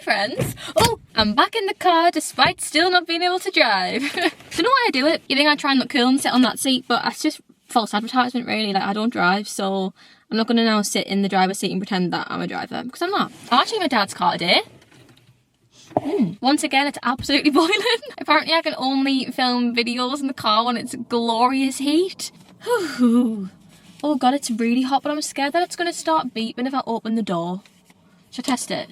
friends. Oh, I'm back in the car despite still not being able to drive. Don't know why I do it. You think I try and look cool and sit on that seat, but that's just false advertisement really. Like, I don't drive, so I'm not going to now sit in the driver's seat and pretend that I'm a driver, because I'm not. I'm actually in my dad's car today. Once again, it's absolutely boiling. Apparently I can only film videos in the car when it's glorious heat. Oh god, it's really hot, but I'm scared that it's going to start beeping if I open the door. Should I test it?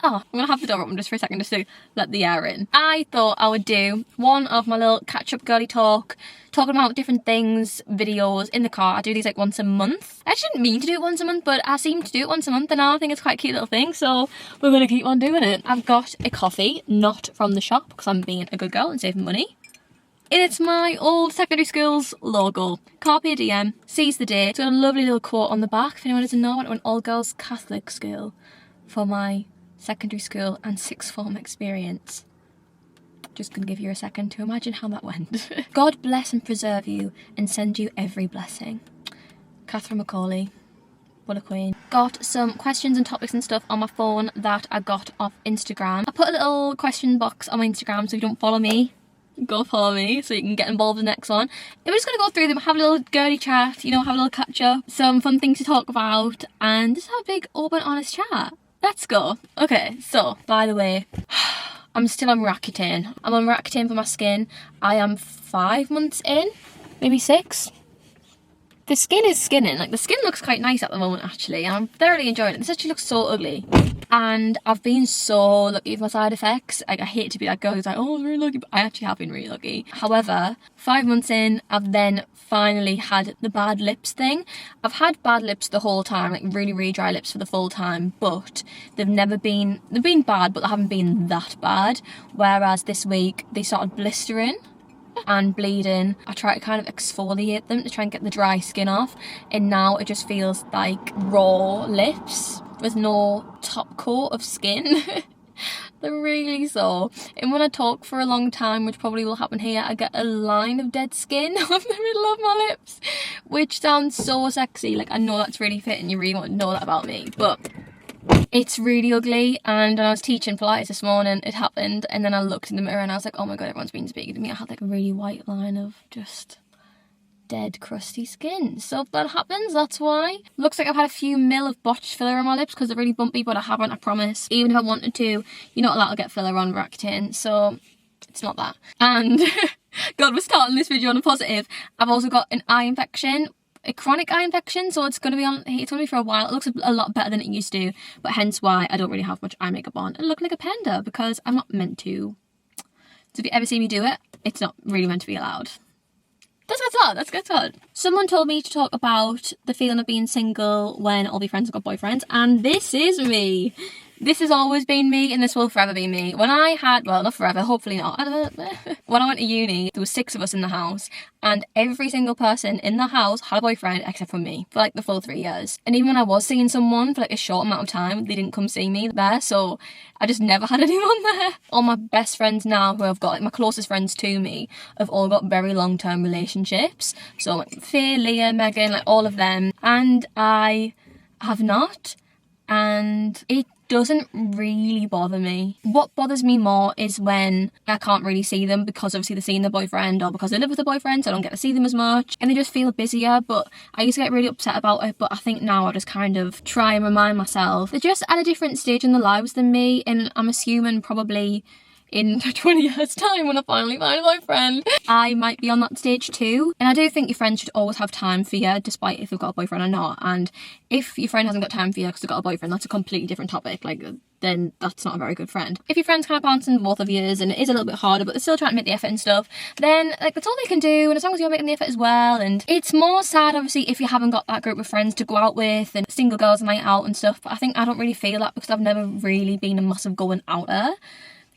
Oh, I'm going to have the door open just for a second just to let the air in. I thought I would do one of my little catch-up girly talking about different things, videos in the car. I do these like once a month. I actually didn't mean to do it once a month, but I seem to do it once a month and now I think it's quite a cute little thing, so we're going to keep on doing it. I've got a coffee, not from the shop, because I'm being a good girl and saving money. It's my old secondary school's logo. Carpe diem, seize the day. It's got a lovely little quote on the back. If anyone doesn't know, I went to an all-girls Catholic school for my secondary school and sixth form experience. Just gonna give you a second to imagine how that went. God bless and preserve you and send you every blessing. Catherine Macaulay, what a queen. Got some questions and topics and stuff on my phone that I got off Instagram. I put a little question box on my Instagram, so if you don't follow me, go follow me so you can get involved in the next one. We're just going to go through them, have a little girly chat, you know, have a little catch up, some fun things to talk about, and just have a big open honest chat. Let's go. Okay, so by the way, I'm still on Roaccutane. I'm on Roaccutane for my skin. I am 5 months in, maybe 6. The skin is skinning. Like, the skin looks quite nice at the moment actually, and I'm thoroughly enjoying it. This actually looks so ugly. And I've been so lucky with my side effects. Like, I hate to be that girl who's like, oh, I'm really lucky, but I actually have been really lucky. However, 5 months in, I've then finally had the bad lips thing. I've had bad lips the whole time, like really, really dry lips for the full time, but they've been bad, but they haven't been that bad. Whereas this week, they started blistering and bleeding. I try to kind of exfoliate them to try and get the dry skin off, and now it just feels like raw lips with no top coat of skin. They're really sore, and when I talk for a long time, which probably will happen here, I get a line of dead skin on the middle of my lips, which sounds so sexy. Like, I know that's really fit and you really want to know that about me, but it's really ugly. And when I was teaching Pilates this morning, it happened, and then I looked in the mirror and I was like, oh my god, everyone's been speaking to me. I had like a really white line of just dead crusty skin. So if that happens, that's why. Looks like I've had a few mil of botched filler on my lips because they're really bumpy, but I haven't, I promise. Even if I wanted to, you're not allowed to get filler on Roaccutane, so it's not that. And god, we're starting this video on a positive. I've also got an eye infection, a chronic eye infection, so it's going to be for a while. It looks a lot better than it used to, but hence why I don't really have much eye makeup on. I look like a panda because I'm not meant to. So if you ever see me do it, it's not really meant to be allowed. That's good. Someone told me to talk about the feeling of being single when all my friends have got boyfriends, and this is me. This has always been me, and this will forever be me. When I had, well, not forever, hopefully not. When I went to uni, there was 6 of us in the house, and every single person in the house had a boyfriend except for me for like the full 3 years. And even when I was seeing someone for like a short amount of time, they didn't come see me there, so I just never had anyone there. All my best friends now, who I've got, like my closest friends to me, have all got very long-term relationships. So like Faye, Leah, Megan, like all of them, and I have not, and it doesn't really bother me. What bothers me more is when I can't really see them because obviously they're seeing their boyfriend, or because they live with a boyfriend, so I don't get to see them as much, and they just feel busier. But I used to get really upset about it, but I think now I just kind of try and remind myself they're just at a different stage in their lives than me, and I'm assuming probably in 20 years time when I finally find a boyfriend, I might be on that stage too. And I do think your friends should always have time for you, despite if you've got a boyfriend or not. And if your friend hasn't got time for you because they've got a boyfriend, that's a completely different topic. Like, then that's not a very good friend. If your friend's kind of bouncing both of yours and it is a little bit harder, but they're still trying to make the effort and stuff, then like that's all they can do, and as long as you're making the effort as well. And it's more sad obviously if you haven't got that group of friends to go out with, and single girls night out and stuff. But I think I don't really feel that because I've never really been a massive going outer.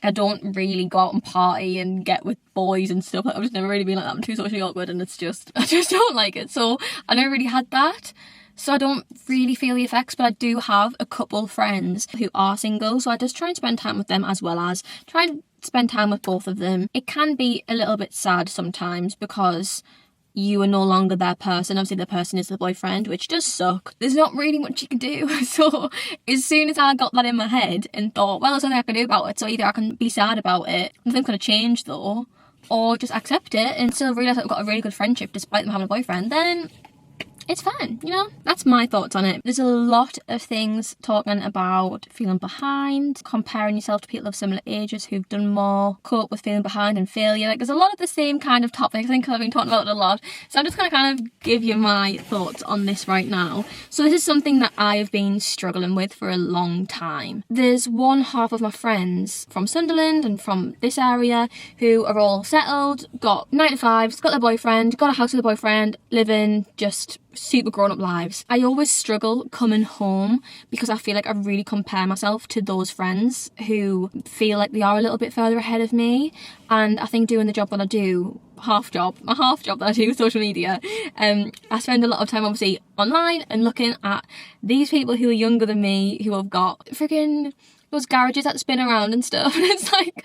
I don't really go out and party and get with boys and stuff. I've just never really been like that. I'm too socially awkward, and it's just, I just don't like it. So I never really had that. So I don't really feel the effects, but I do have a couple friends who are single. So I just try and spend time with them as well as try and spend time with both of them. It can be a little bit sad sometimes because you are no longer their person. Obviously the person is the boyfriend, which does suck. There's not really much you can do. So as soon as I got that in my head and thought, well, there's nothing I can do about it, so either I can be sad about it, nothing's gonna change though, or just accept it and still realise that we've got a really good friendship despite them having a boyfriend, then it's fine, you know? That's my thoughts on it. There's a lot of things talking about feeling behind, comparing yourself to people of similar ages who've done more, cope with feeling behind and failure. Like, there's a lot of the same kind of topics. I think I've been talking about it a lot. So I'm just going to kind of give you my thoughts on this right now. So this is something that I've been struggling with for a long time. There's one half of my friends from Sunderland and from this area who are all settled, got 9 to 5s, got their boyfriend, got a house with a boyfriend, living just super grown-up lives. I always struggle coming home because I feel like I really compare myself to those friends who feel like they are a little bit further ahead of me, and I think doing the job that I do, my half job that I do with social media, I spend a lot of time obviously online and looking at these people who are younger than me, who have got freaking those garages that spin around and stuff, and it's like,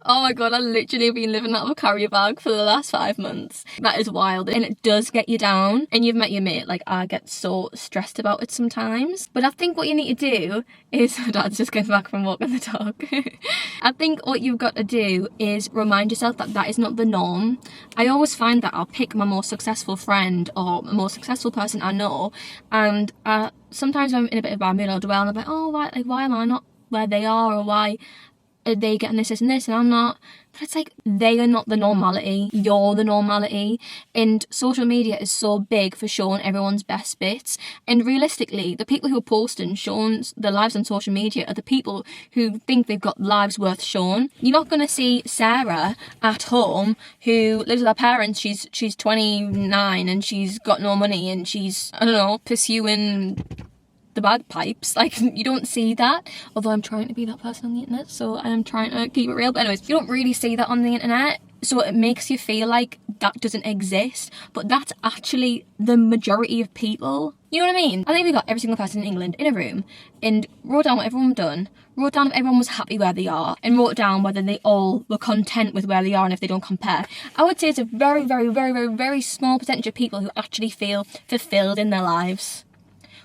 oh my god, I literally have been living out of a carrier bag for the last 5 months. That is wild, and it does get you down. And you've met your mate, like, I get so stressed about it sometimes. But I think what you need to do is, my dad's just getting back from walking the dog. I think what you've got to do is remind yourself that that is not the norm. I always find that I'll pick my most successful friend or a more successful person I know, and sometimes when I'm in a bit of a bad mood, I'll dwell and I'm like, oh, why am I not where they are, or why are they getting this and I'm not? But it's like, they are not the normality, you're the normality. And social media is so big for showing everyone's best bits, and realistically the people who are posting showing their lives on social media are the people who think they've got lives worth showing. You're not going to see Sarah at home who lives with her parents, she's 29 and she's got no money and she's, I don't know, pursuing the bagpipes. Like, you don't see that, although I'm trying to be that person on the internet, so I am trying to keep it real. But anyways, you don't really see that on the internet, so it makes you feel like that doesn't exist, but that's actually the majority of people. You know what I mean? I think we got every single person in England in a room and wrote down what everyone done, wrote down if everyone was happy where they are, and wrote down whether they all were content with where they are and if they don't compare. I would say it's a very, very, very, very, very small percentage of people who actually feel fulfilled in their lives,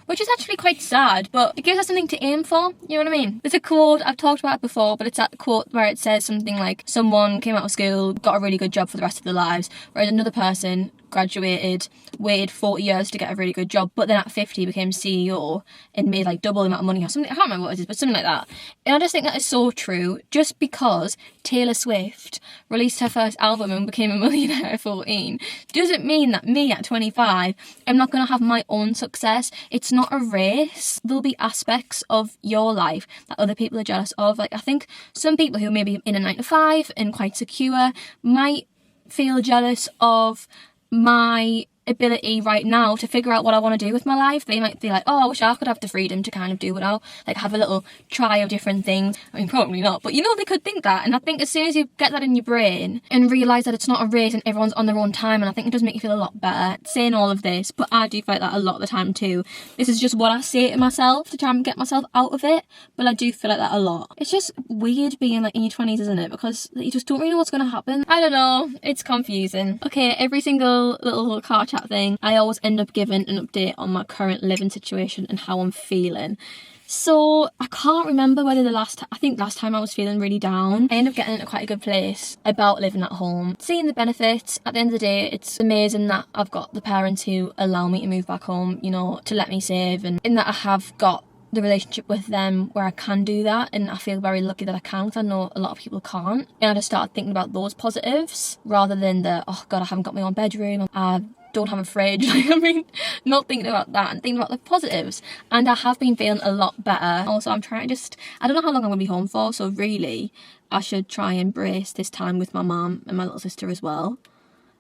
which is actually quite sad, but it gives us something to aim for, you know what I mean? There's a quote, I've talked about it before, but it's that quote where it says something like, someone came out of school, got a really good job for the rest of their lives, whereas another person graduated, waited 40 years to get a really good job, but then at 50 became CEO and made like double the amount of money or something. I can't remember what it is, but something like that. And I just think that is so true. Just because Taylor Swift released her first album and became a millionaire at 14 doesn't mean that me at 25 am not going to have my own success. It's not a race. There'll be aspects of your life that other people are jealous of. Like, I think some people who may be in a 9 to 5 and quite secure might feel jealous of my ability right now to figure out what I want to do with my life. They might be like, oh, I wish I could have the freedom to kind of do what I like, have a little try of different things. I mean, probably not, but you know, they could think that. And I think as soon as you get that in your brain and realise that it's not a race and everyone's on their own time, and I think it does make you feel a lot better saying all of this. But I do feel like that a lot of the time too. This is just what I say to myself to try and get myself out of it, but I do feel like that a lot. It's just weird being like in your 20s, isn't it? Because you just don't really know what's going to happen. I don't know, it's confusing. Okay, every single little car chat thing, I always end up giving an update on my current living situation and how I'm feeling. So I can't remember whether I think last time I was feeling really down. I ended up getting into quite a good place about living at home, seeing the benefits. At the end of the day, it's amazing that I've got the parents who allow me to move back home, you know, to let me save, and in that I have got the relationship with them where I can do that, and I feel very lucky that I can, because I know a lot of people can't. And I just started thinking about those positives rather than the, oh god, I haven't got my own bedroom, I don't have a fridge. Like, I mean, not thinking about that and thinking about the positives. And I have been feeling a lot better. Also, I'm trying to I don't know how long I'm going to be home for, so really I should try and embrace this time with my mum and my little sister as well,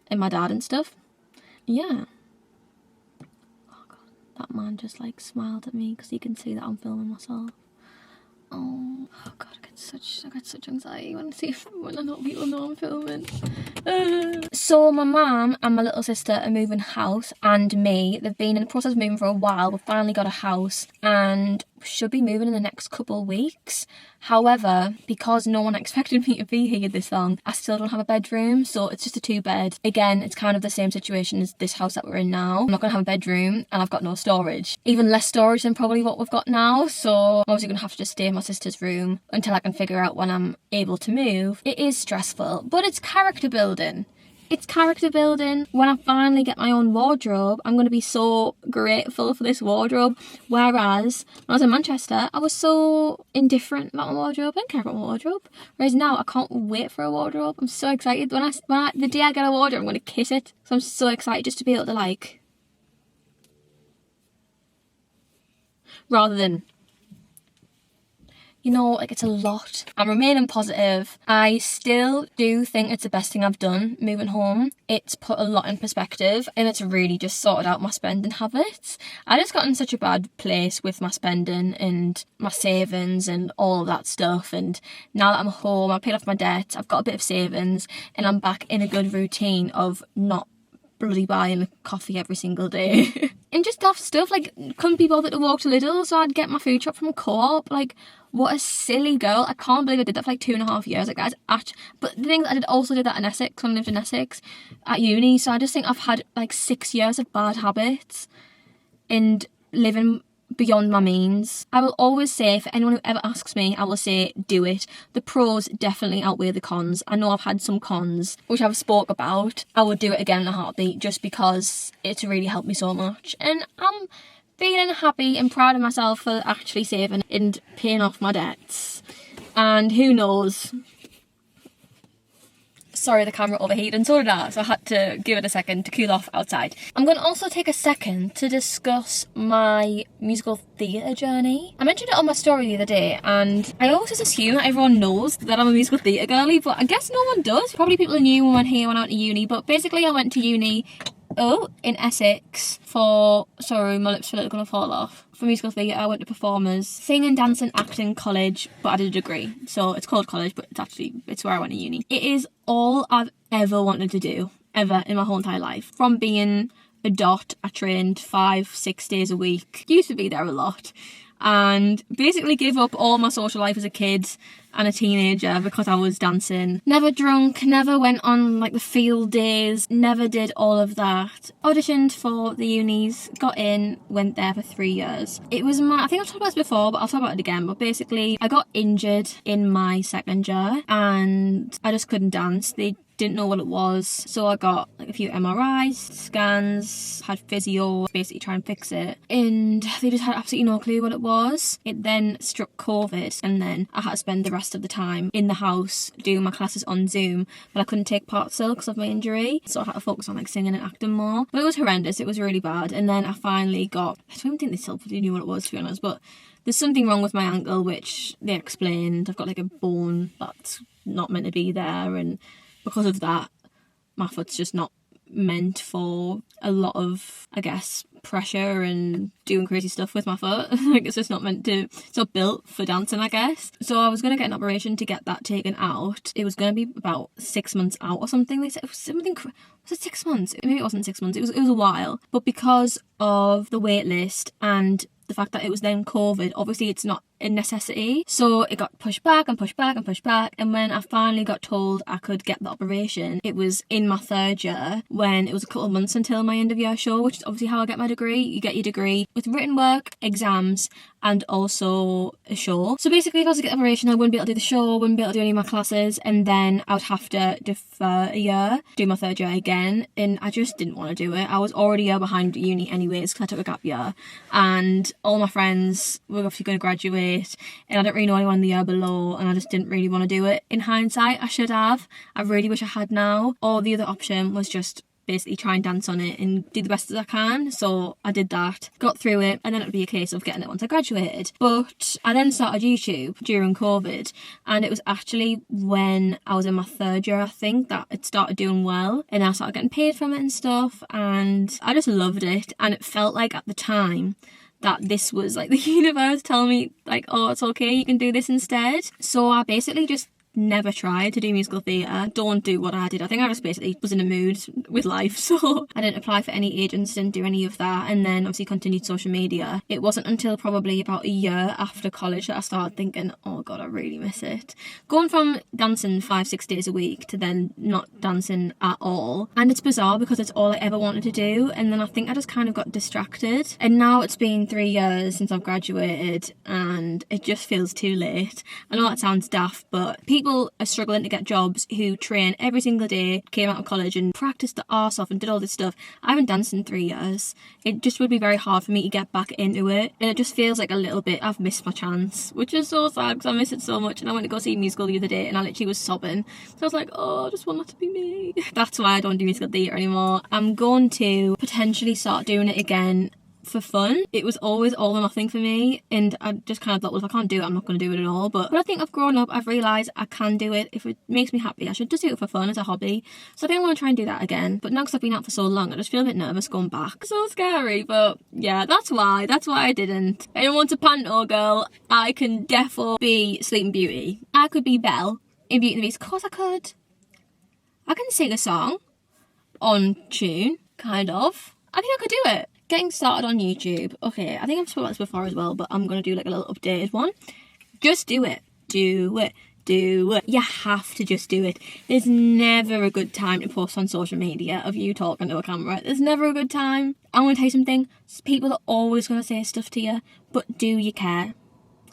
and my dad and stuff. Yeah. Oh god, that man just like smiled at me because he can see that I'm filming myself. Oh god, I get such anxiety when I know people know I'm filming. So my mum and my little sister are moving house, and me. They've been in the process of moving for a while. We've finally got a house and should be moving in the next couple of weeks. However, because no one expected me to be here this long, I still don't have a bedroom, so it's just a 2-bed. Again, it's kind of the same situation as this house that we're in now. I'm not going to have a bedroom and I've got no storage. Even less storage than probably what we've got now, so I'm obviously going to have to just stay in my sister's room until I can figure out when I'm able to move. It is stressful, but it's character building. It's character building. When I finally get my own wardrobe, I'm going to be so grateful for this wardrobe. Whereas when I was in Manchester, I was so indifferent about my wardrobe. I didn't care about my wardrobe. Whereas now, I can't wait for a wardrobe. I'm so excited. The day I get a wardrobe, I'm going to kiss it. So I'm so excited just to be able to like, rather than, you know, like, it's a lot. I'm remaining positive. I still do think it's the best thing I've done moving home. It's put a lot in perspective and it's really just sorted out my spending habits. I just got in such a bad place with my spending and my savings and all of that stuff, and now that I'm home, I've paid off my debt, I've got a bit of savings, and I'm back in a good routine of not bloody buying coffee every single day. And just daft stuff, like, couldn't be bothered to walk to Lidl, so I'd get my food shop from Co-op. Like, what a silly girl. I can't believe I did that for like 2.5 years. Like, but the thing is, I also did that in Essex when I lived in Essex at uni, so I just think I've had like 6 years of bad habits and living beyond my means. I will always say, for anyone who ever asks me, I will say do it. The pros definitely outweigh the cons. I know I've had some cons which I've spoke about. I would do it again in a heartbeat just because it's really helped me so much, and I'm feeling happy and proud of myself for actually saving and paying off my debts. And who knows, sorry, the camera overheated and so did I, so I had to give it a second to cool off outside. I'm going to also take a second to discuss my musical theatre journey. I mentioned it on my story the other day, and I always just assume that everyone knows that I'm a musical theatre girly, but I guess no one does. Probably people who knew when I went to uni, but basically I went to uni in Essex for, sorry, my lips feel like they're gonna fall off. For musical theatre, I went to performers, singing, dancing, acting college, but I did a degree. So it's called college, but it's where I went to uni. It is all I've ever wanted to do, ever, in my whole entire life. From being a dot, I trained 5-6 days a week. Used to be there a lot. And basically gave up all my social life as a kid and a teenager because I was dancing. Never drunk, never went on like the field days, never did all of that. Auditioned for the unis, got in, went there for 3 years. It was I think I've talked about this before, but I'll talk about it again. But basically, I got injured in my second year and I just couldn't dance. They didn't know what it was, so I got like a few MRIs, scans, had physio, basically try and fix it, and they just had absolutely no clue what it was. It then struck COVID, and then I had to spend the rest of the time in the house doing my classes on Zoom, but I couldn't take part still because of my injury, so I had to focus on like singing and acting more. But it was horrendous, it was really bad. And then I finally got, I don't think they still knew what it was, to be honest, but there's something wrong with my ankle, which they explained. I've got like a bone that's not meant to be there, and because of that, my foot's just not meant for a lot of, I guess, pressure and doing crazy stuff with my foot. Like, it's just not meant to, it's not built for dancing, I guess. So I was going to get an operation to get that taken out. It was going to be about 6 months out or something. They said it was something, was it 6 months? Maybe it wasn't 6 months. It was a while. But because of the wait list and the fact that it was then COVID, obviously it's not a necessity, so it got pushed back and pushed back and pushed back. And when I finally got told I could get the operation, it was in my third year, when it was a couple of months until my end of year show, which is obviously how I get my degree. You get your degree with written work, exams, and also a show. So basically, if I was to get the operation, I wouldn't be able to do the show, wouldn't be able to do any of my classes, and then I would have to defer a year, do my third year again, and I just didn't want to do it. I was already a year behind uni anyways because I took a gap year, and all my friends were obviously going to graduate, and I didn't really know anyone in the year below, and I just didn't really want to do it. In hindsight, I should have. I really wish I had now. Or the other option was just basically try and dance on it and do the best as I can. So I did that, got through it, and then it would be a case of getting it once I graduated. But I then started YouTube during COVID, and it was actually when I was in my third year, I think, that it started doing well, and I started getting paid from it and stuff, and I just loved it. And it felt like at the time that this was like the universe telling me like, oh, it's okay, you can do this instead. So I basically just never tried to do musical theatre. Don't do what I did. I think I just basically was in a mood with life, so I didn't apply for any agents, didn't do any of that, and then obviously continued social media. It wasn't until probably about a year after college that I started thinking, oh god, I really miss it. Going from dancing 5-6 days a week to then not dancing at all, and it's bizarre because it's all I ever wanted to do, and then I think I just kind of got distracted, and now it's been 3 years since I've graduated and it just feels too late. I know that sounds daft, but people are struggling to get jobs who train every single day, came out of college and practiced the arse off and did all this stuff. I haven't danced in 3 years. It just would be very hard for me to get back into it, and it just feels like a little bit I've missed my chance, which is so sad because I miss it so much. And I went to go see a musical the other day and I literally was sobbing, so I was like, oh, I just want that to be me. That's why I don't do musical theatre anymore. I'm going to potentially start doing it again for fun. It was always all or nothing for me, and I just kind of thought, well, if I can't do it, I'm not going to do it at all. But I think I've grown up, I've realised I can do it. If it makes me happy, I should just do it for fun as a hobby. So I think I want to try and do that again. But now because I've been out for so long, I just feel a bit nervous going back. So scary, but yeah, that's why I didn't. Anyone wants a panto girl, I can defo be Sleeping Beauty. I could be Belle in Beauty and the Beast. Of course I could. I can sing a song on tune, kind of. I think I could do it. Getting started on YouTube. Okay, I think I've spoken about this before as well, but I'm going to do like a little updated one. Just do it. Do it. Do it. You have to just do it. There's never a good time to post on social media of you talking to a camera. There's never a good time. I'm going to tell you something. People are always going to say stuff to you, but do you care?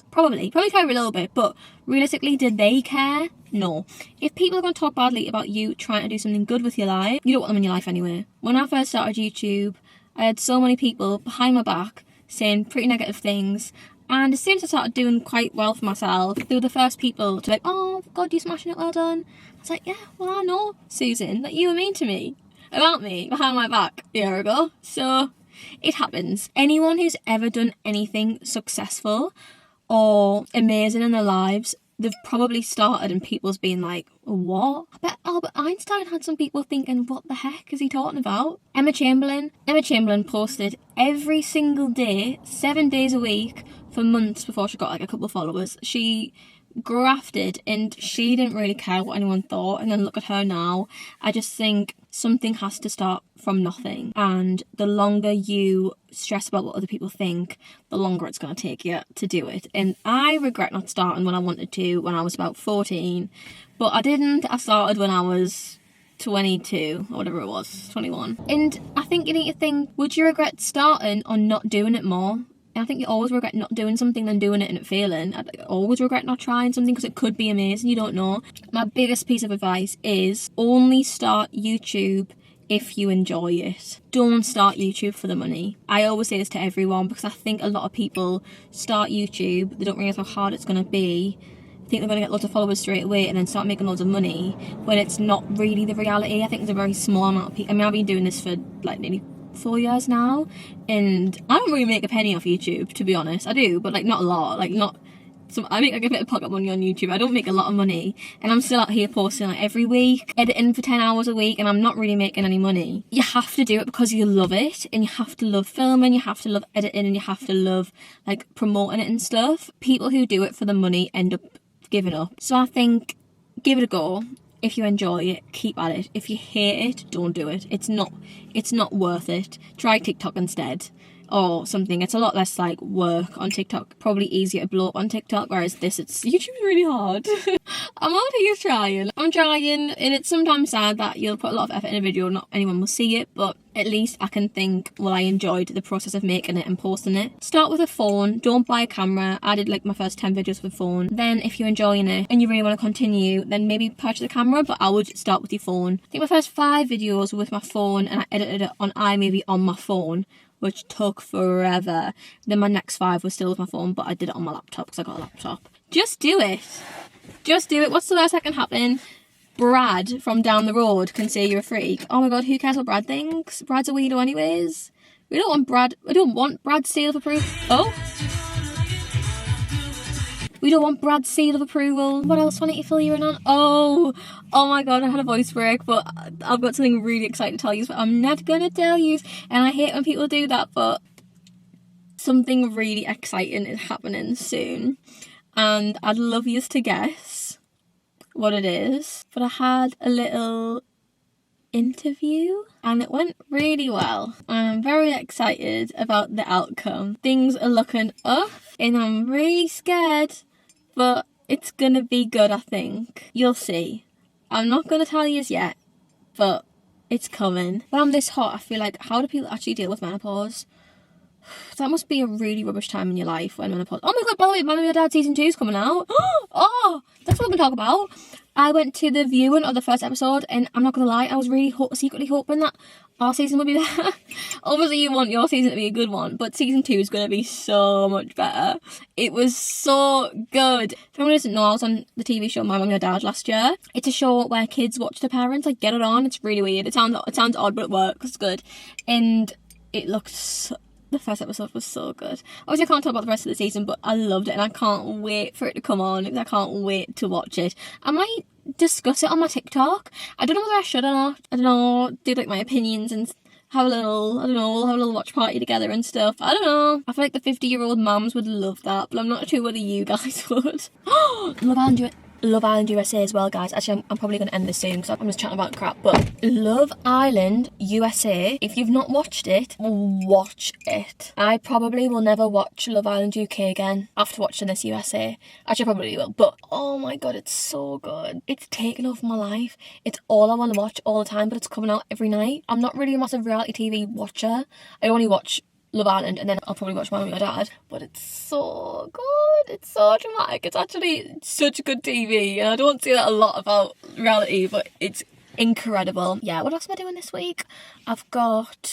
Probably care a little bit, but realistically, do they care? No. If people are going to talk badly about you trying to do something good with your life, you don't want them in your life anyway. When I first started YouTube, I had so many people behind my back saying pretty negative things, and as soon as I started doing quite well for myself, they were the first people to be like, oh god, you're smashing it, well done. I was like, yeah, well, I know, Susan, that you were mean to me about me behind my back a year ago. So it happens. Anyone who's ever done anything successful or amazing in their lives, they've probably started and people's been like, what? I bet Albert Einstein had some people thinking, what the heck is he talking about? Emma Chamberlain posted every single day, 7 days a week for months before she got like a couple of followers. She grafted and she didn't really care what anyone thought, and then look at her now. I just think something has to start from nothing, and the longer you stress about what other people think, the longer it's going to take you to do it. And I regret not starting when I wanted to, when I was about 14, but I didn't. I started when I was 22 or whatever it was, 21. And I think you need to think, would you regret starting or not doing it more? And I think you always regret not doing something than doing it and it failing. I always regret not trying something because it could be amazing, you don't know. My biggest piece of advice is only start YouTube if you enjoy it. Don't start YouTube for the money. I always say this to everyone because I think a lot of people start YouTube, they don't realise how hard it's going to be, think they're going to get loads of followers straight away and then start making loads of money when it's not really the reality. I think there's a very small amount of people. I mean, I've been doing this for like nearly 4 years now, and I don't really make a penny off YouTube, to be honest. I do, but like not a lot. Like not some. I make like a bit of pocket money on YouTube. I don't make a lot of money, and I'm still out here posting like every week, editing for 10 hours a week, and I'm not really making any money. You have to do it because you love it, and you have to love filming, you have to love editing, and you have to love like promoting it and stuff. People who do it for the money end up giving up. So I think give it a go. If you enjoy it, keep at it. If you hate it, don't do it. It's not worth it. Try TikTok instead or something. It's a lot less like work on TikTok. Probably easier to blow up on TikTok, whereas YouTube's really hard. I'm out here trying. I'm trying, and it's sometimes sad that you'll put a lot of effort in a video and not anyone will see it, but at least I can think, well, I enjoyed the process of making it and posting it. Start with a phone. Don't buy a camera. I did like my first 10 videos with a phone. Then if you're enjoying it and you really want to continue, then maybe purchase a camera, but I would start with your phone. I think my first 5 videos were with my phone, and I edited it on iMovie on my phone, which took forever. Then my next 5 were still with my phone, but I did it on my laptop because I got a laptop. Just do it. Just do it. What's the worst that can happen? Brad from down the road can say you're a freak. Oh my god, who cares what Brad thinks? Brad's a weirdo anyways. We don't want Brad's seal of approval. Oh. We don't want Brad's seal of approval. What else? Why don't you fill you in on? Oh my god, I had a voice break, but I've got something really exciting to tell you, but I'm not gonna tell you. And I hate when people do that, but something really exciting is happening soon. And I'd love you to guess what it is, but I had a little interview and it went really well. I'm very excited about the outcome. Things are looking up and I'm really scared, but it's gonna be good, I think. You'll see. I'm not gonna tell you yet, but it's coming. When I'm this hot, I feel like, how do people actually deal with menopause? That must be a really rubbish time in your life when menopause. Oh my god, by the way, Mummy and Dad season 2 is coming out. Oh, that's what we're gonna talk about. I went to the viewing of the first episode and I'm not gonna lie, I was really secretly hoping that our season would be better. Obviously you want your season to be a good one, but season 2 is gonna be so much better. It was so good. If anyone doesn't know, I was on the TV show My Mum and Your Dad last year. It's a show where kids watch their parents, like, get it on. It's really weird. It sounds odd, but it works. It's good. And it looks the first episode was so good. Obviously I can't talk about the rest of the season, but I loved it and I can't wait for it to come on because I can't wait to watch it. I might discuss it on my TikTok. I don't know whether I should or not. I don't know, do like my opinions and have a little, I don't know, we'll have a little watch party together and stuff. I don't know. I feel like the 50-year-old mums would love that, but I'm not sure whether you guys would. Love Island USA as well, guys. Actually, I'm probably going to end this soon because I'm just chatting about crap. But Love Island USA, if you've not watched it, watch it. I probably will never watch Love Island UK again after watching this USA. Actually, I probably will. But, oh my god, it's so good. It's taken over my life. It's all I want to watch all the time, but it's coming out every night. I'm not really a massive reality TV watcher. I only watch Love Island and then I'll probably watch Mum and Your Dad, but it's so good, it's so dramatic, it's actually such good TV and I don't see that a lot about reality, but it's incredible. Yeah, what else am I doing this week? I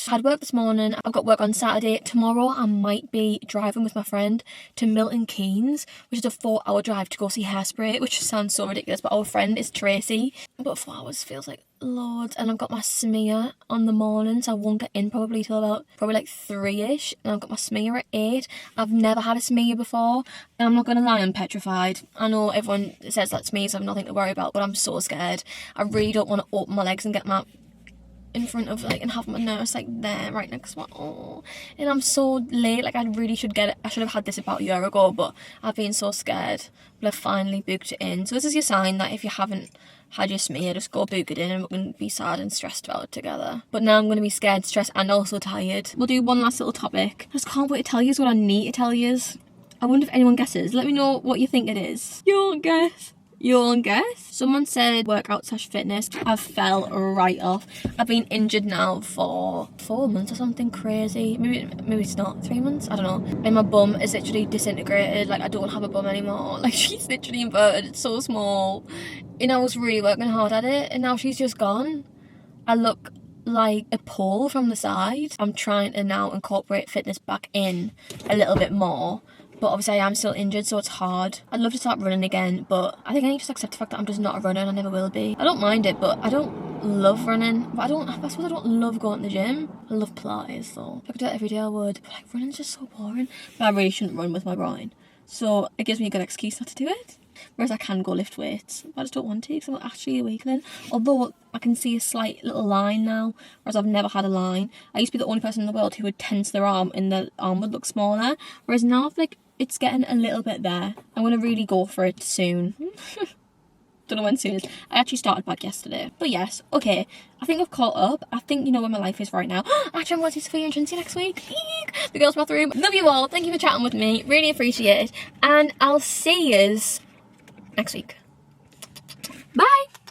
had work this morning, I've got work on Saturday. Tomorrow I might be driving with my friend to Milton Keynes, which is a 4-hour drive to go see Hairspray, which sounds so ridiculous, but our friend is Tracy, but 4 hours feels like loads. And I've got my smear on the morning, so I won't get in probably till about like 3ish, and I've got my smear at 8. I've never had a smear before and I'm not gonna lie, I'm petrified. I know everyone says that smears have nothing to worry about, but I'm so scared. I really don't want to open my legs and get my in front of like and have my nurse like there right next to my and I'm so late. Like I really should get it. I should have had this about a year ago, but I've been so scared, but I've finally booked it in. So this is your sign that if you haven't had your smear, just go book it in and we're going to be sad and stressed about it together. But now I'm going to be scared, stressed and also tired. We'll do one last little topic. I just can't wait to tell you what I need to tell you. I wonder if anyone guesses. Let me know what you think it is. You won't guess. You won't guess. Someone said workout/fitness. I fell right off. I've been injured now for 4 months or something crazy. Maybe it's not 3 months. I don't know. And my bum is literally disintegrated. Like I don't have a bum anymore. Like she's literally inverted. It's so small. And I was really working hard at it. And now she's just gone. I look like a pole from the side. I'm trying to now incorporate fitness back in a little bit more. But obviously I am still injured, so it's hard. I'd love to start running again, but I think I need to accept the fact that I'm just not a runner and I never will be. I don't mind it, but I don't love running. But I suppose I don't love going to the gym. I love Pilates though. If I could do that every day I would. But like running's just so boring. But I really shouldn't run with my groin. So it gives me a good excuse not to do it. Whereas I can go lift weights. But I just don't want to because I'm actually a weakling. Although I can see a slight little line now, whereas I've never had a line. I used to be the only person in the world who would tense their arm and the arm would look smaller. Whereas now I feel like it's getting a little bit there. I'm going to really go for it soon. Don't know when soon is. I actually started back yesterday. But yes, okay. I think I've caught up. I think you know where my life is right now. Actually, I'm going to see Sophia and Trinity next week. Eek. The girls' bathroom. Love you all. Thank you for chatting with me. Really appreciate it. And I'll see yous next week. Bye.